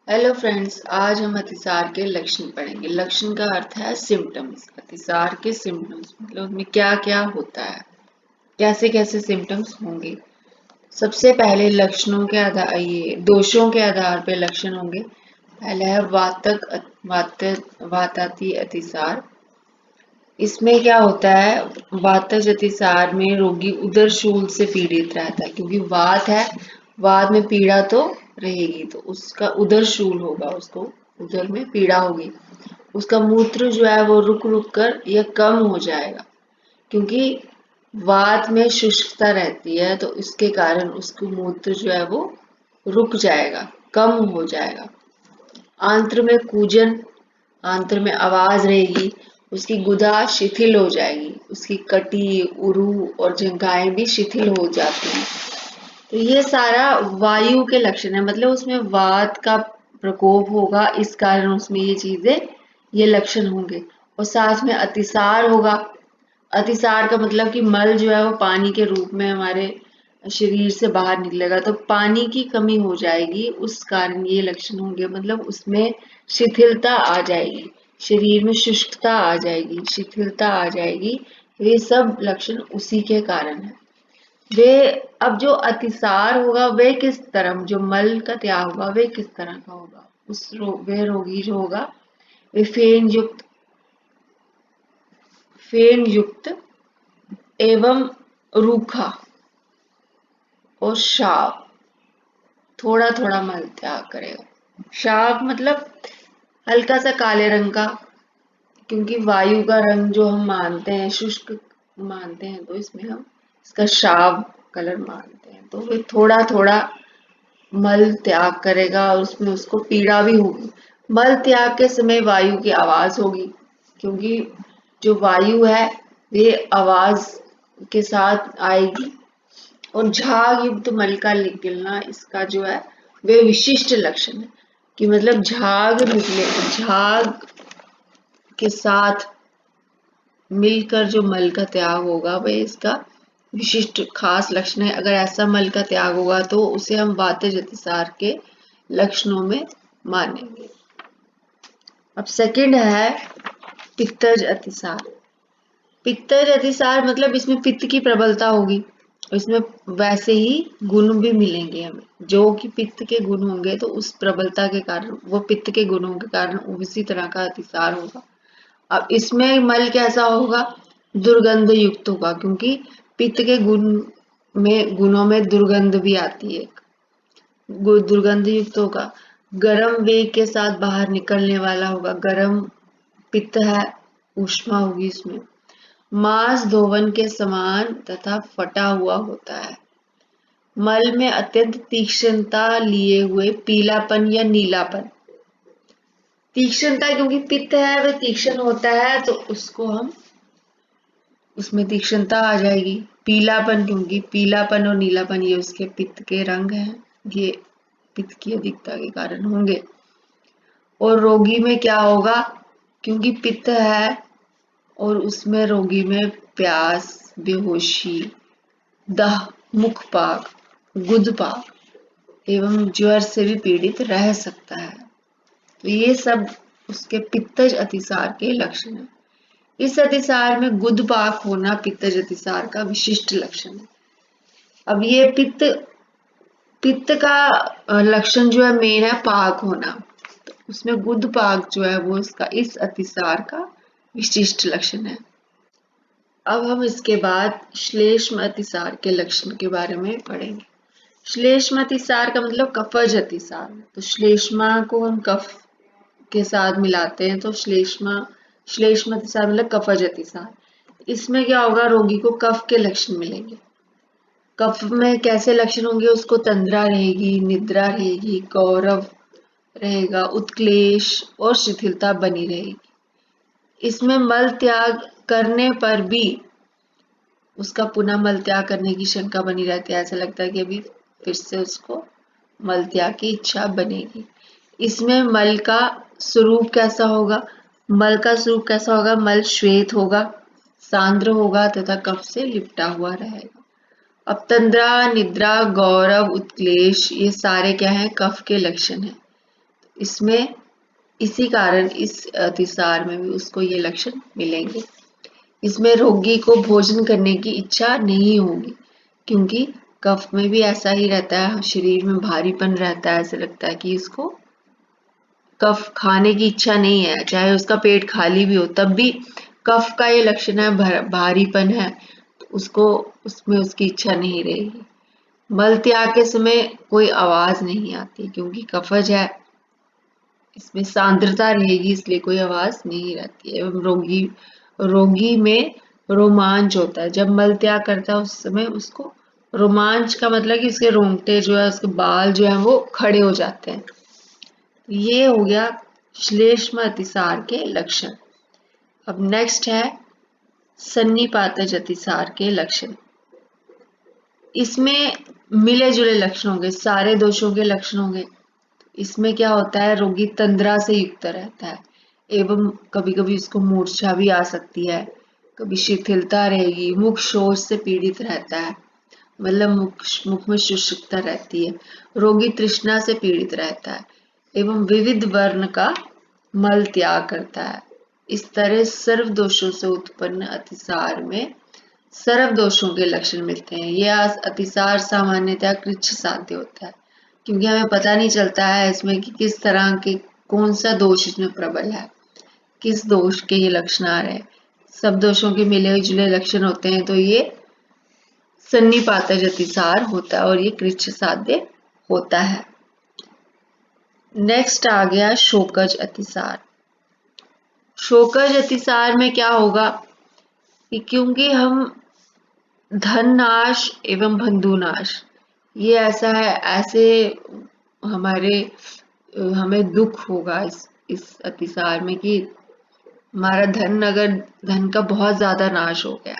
Hello friends, आज हम अतिसार के लक्षण पढ़ेंगे। लक्षण का अर्थ है सिम्टम्स। अतिसार के सिम्टम्स मतलब उसमें क्या क्या होता है, कैसे कैसे सिम्टम्स होंगे। सबसे पहले लक्षणों के आधार ये दोषों के आधार पे लक्षण होंगे। पहला है वाताती अतिसार। इसमें क्या होता है, वातज अतिसार में रोगी उदर शूल से पीड़ित रहता है, क्योंकि वात है, वात में पीड़ा तो रहेगी, तो उसका उदर शूल होगा, उसको उदर में पीड़ा होगी। उसका मूत्र जो है वो रुक रुक कर या कम हो जाएगा, क्योंकि वात में शुष्कता रहती है, तो इसके कारण उसको मूत्र जो है वो रुक जाएगा, कम हो जाएगा। आंत्र में कूजन, आंत्र में आवाज रहेगी, उसकी गुदा शिथिल हो जाएगी, उसकी कटी, उरु और जंघाएं भी शिथिल हो जाती हैं। तो ये सारा वायु के लक्षण है, मतलब उसमें वात का प्रकोप होगा, इस कारण उसमें ये चीजें, ये लक्षण होंगे। और साथ में अतिसार होगा। अतिसार का मतलब कि मल जो है वो पानी के रूप में हमारे शरीर से बाहर निकलेगा, तो पानी की कमी हो जाएगी, उस कारण ये लक्षण होंगे। मतलब उसमें शिथिलता आ जाएगी, शरीर में शुष्कता आ जाएगी, शिथिलता आ जाएगी। ये सब लक्षण उसी के कारण है। वे अब जो अतिसार होगा वे किस तरह, जो मल का त्याग होगा वे किस तरह का होगा, वे रोगी जो होगा वे फेन युक्त एवं रूखा और शाप, थोड़ा थोड़ा मल त्याग करेगा। शाप मतलब हल्का सा काले रंग का, क्योंकि वायु का रंग जो हम मानते हैं शुष्क मानते हैं, तो इसमें हम इसका शाव कलर मानते हैं। तो वे थोड़ा थोड़ा मल त्याग करेगा और उसमें उसको पीड़ा भी होगी। मल त्याग के समय वायु की आवाज होगी, क्योंकि जो वायु है वे आवाज के साथ आएगी। और झाग युक्त मल का निकलना, इसका जो है वे विशिष्ट लक्षण है, कि मतलब झाग निकले, झाग के साथ मिलकर जो मल का त्याग होगा वह इसका विशिष्ट खास लक्षण है। अगर ऐसा मल का त्याग होगा तो उसे हम वातज अतिसार के लक्षणों में मानेंगे। अब सेकंड है पित्तज अतिसार। पित्तज अतिसार मतलब इसमें पित्त की प्रबलता होगी, इसमें वैसे ही गुण भी मिलेंगे हमें, जो कि पित्त के गुण होंगे, तो उस प्रबलता के कारण, वो पित्त के गुणों के कारण उसी तरह का अतिसार होगा। अब इसमें मल कैसा होगा, दुर्गंध युक्त होगा, क्योंकि पित्त के गुणों में दुर्गंध भी आती है। दुर्गंध युक्त होगा, गर्म वेग के साथ बाहर निकलने वाला होगा, गर्म पित्त है, ऊष्मा होगी इसमें। मांस धोवन के समान तथा फटा हुआ होता है। मल में अत्यंत तीक्ष्णता लिए हुए पीलापन या नीलापन। तीक्ष्णता क्योंकि पित्त है वह तीक्ष्ण होता है, तो उसको हम उसमें तीक्ष्णता आ जाएगी। पीलापन क्योंकि पीलापन और नीलापन ये उसके पित्त के रंग हैं, ये पित्त की अधिकता के कारण होंगे। और रोगी में क्या होगा, क्योंकि पित्त है और उसमें रोगी में प्यास, बेहोशी, दह, मुखपाक, गुदपाक एवं ज्वर से भी पीड़ित रह सकता है। तो ये सब उसके पित्तज अतिसार के लक्षण हैं। इस अतिसार में गुदपाक होना पित्तज अतिसार का विशिष्ट लक्षण है। अब ये पित्त पित्त का लक्षण जो है मेन है पाक होना, तो उसमें गुदपाक जो है वो इसका इस अतिसार का विशिष्ट लक्षण है। अब हम इसके बाद श्लेष्म अतिसार के लक्षण के बारे में पढ़ेंगे। श्लेष्म अतिसार का मतलब कफज अतिसार, तो श्लेष्मा को हम कफ के साथ मिलाते हैं, तो श्लेष्म अतिसार मतलब कफज अतिसार। इसमें क्या होगा, रोगी को कफ के लक्षण मिलेंगे। कफ में कैसे लक्षण होंगे, उसको तंद्रा रहेगी, निद्रा रहेगी, गौरव रहेगा, उत्क्लेश और शिथिलता बनी रहेगी। इसमें मल त्याग करने पर भी उसका पुनः मल त्याग करने की शंका बनी रहती है, ऐसा लगता है कि अभी फिर से उसको मल त्याग की इच्छा बनेगी। इसमें मल का स्वरूप कैसा होगा, मल का स्वरूप कैसा होगा, मल श्वेत होगा, सांद्र होगा तथा कफ से लिपटा हुआ रहेगा। अब तंद्रा, निद्रा, गौरव, उत्क्लेश ये सारे क्या हैं, कफ के लक्षण हैं। इसमें इसी कारण इस अतिसार में भी उसको ये लक्षण मिलेंगे। इसमें रोगी को भोजन करने की इच्छा नहीं होगी, क्योंकि कफ में भी ऐसा ही रहता है, शरीर में भारीपन रहता है, ऐसे लगता है कि इसको कफ खाने की इच्छा नहीं है, चाहे उसका पेट खाली भी हो तब भी कफ का ये लक्षण है, भारीपन है, तो उसको उसमें उसकी इच्छा नहीं रहेगी। मल त्याग के समय कोई आवाज नहीं आती, क्योंकि कफज है, इसमें सांद्रता रहेगी, इसलिए कोई आवाज नहीं रहती है। एवं रोगी में रोमांच होता है, जब मल त्याग करता है उस समय उसको रोमांच का मतलब कि उसके रोंगटे जो है, उसके बाल जो है वो खड़े हो जाते हैं। ये हो गया श्लेष्म अतिसार के लक्षण। अब नेक्स्ट है सन्निपातज अतिसार के लक्षण। इसमें मिले जुले लक्षण होंगे, सारे दोषों के लक्षण होंगे। इसमें क्या होता है, रोगी तंद्रा से युक्त रहता है एवं कभी कभी उसको मूर्छा भी आ सकती है, कभी शिथिलता रहेगी, मुख शोष से पीड़ित रहता है, मतलब मुख में शुष्कता रहती है, रोगी तृष्णा से पीड़ित रहता है एवं विविध वर्ण का मल त्याग करता है। इस तरह सर्व दोषों से उत्पन्न अतिसार में सर्व दोषों के लक्षण मिलते हैं। यह अतिसार सामान्यतः कृच्छ साध्य होता है, क्योंकि हमें पता नहीं चलता है इसमें कि किस तरह के कौन सा दोष इसमें प्रबल है, किस दोष के ये लक्षण आ रहे हैं। सब दोषों के मिले जुले लक्षण होते हैं, तो ये सन्निपातज अतिसार होता है और ये कृच्छ साध्य होता है। नेक्स्ट आ गया शोकज अतिसार। शोकज अतिसार में क्या होगा कि क्योंकि हम धन नाश एवं बंधु नाश, ये ऐसा है, ऐसे हमारे हमें दुख होगा इस अतिसार में कि हमारा धन, अगर धन का बहुत ज्यादा नाश हो गया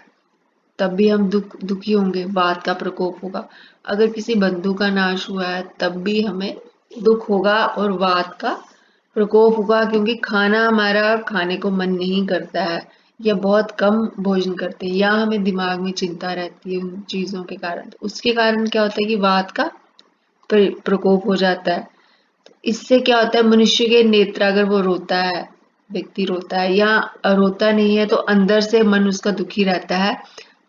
तब भी हम दुखी होंगे, वात का प्रकोप होगा। अगर किसी बंधु का नाश हुआ है तब भी हमें दुख होगा और वात का प्रकोप होगा, क्योंकि खाना हमारा खाने को मन नहीं करता है या बहुत कम भोजन करते हैं, या हमें दिमाग में चिंता रहती है उन चीजों के कारण। तो उसके कारण क्या होता है कि वात का प्रकोप हो जाता है। इससे क्या होता है, मनुष्य के नेत्र, अगर वो रोता है, व्यक्ति रोता है या रोता नहीं है तो अंदर से मन उसका दुखी रहता है,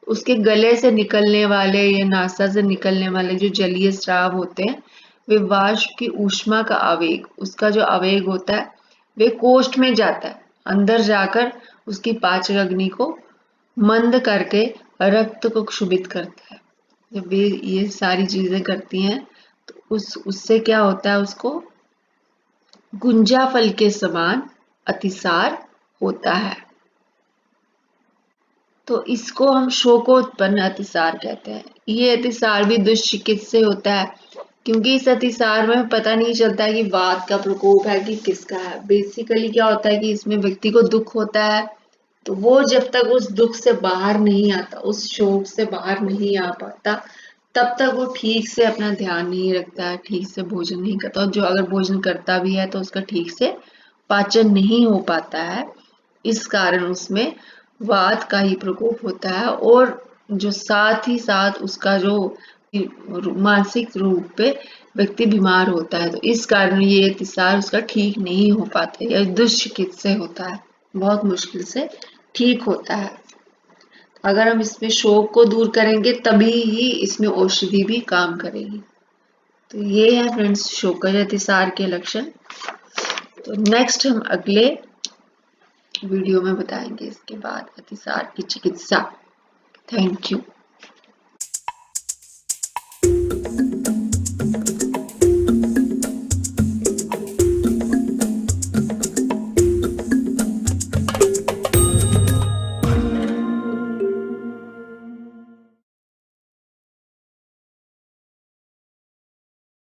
उसके गले से निकलने वाले या नासा से निकलने वाले जो जलीय स्राव होते हैं, वे वाष्प की ऊष्मा का आवेग, उसका जो आवेग होता है वे कोष्ठ में जाता है, अंदर जाकर उसकी पाचक अग्नि को मंद करके रक्त को क्षुभित करता है। जब वे ये सारी चीजें करती हैं तो उससे क्या होता है, उसको गुंजा फल के समान अतिसार होता है। तो इसको हम शोकोत्पन्न अतिसार कहते हैं। ये अतिसार भी दुष्चिकित्सीय होता है, क्योंकि इस अतिसार में पता नहीं चलता है कि वात का प्रकोप है कि किसका है। बेसिकली क्या होता है कि इसमें व्यक्ति को दुख होता है, तो वो जब तक उस दुख से बाहर नहीं आता, उस शोक से बाहर नहीं आ पाता, तब तक वो ठीक से अपना ध्यान नहीं रखता है, ठीक से भोजन नहीं करता, और जो अगर भोजन करता भी है तो उसका ठीक से पाचन नहीं हो पाता है। इस कारण उसमें वात का ही प्रकोप होता है, और जो साथ ही साथ उसका जो मानसिक रूप पे व्यक्ति बीमार होता है। तो इस कारण ये अतिसार उसका ठीक नहीं हो पाता, या दुष्चिकित्सीय होता है, बहुत मुश्किल से ठीक होता है। अगर हम इसमें शोक को दूर करेंगे तभी ही इसमें औषधि भी काम करेगी। तो ये है फ्रेंड्स शोकज अतिसार के लक्षण। तो नेक्स्ट हम अगले वीडियो में बताएंगे इसके बाद अतिसार की चिकित्सा। Thank you.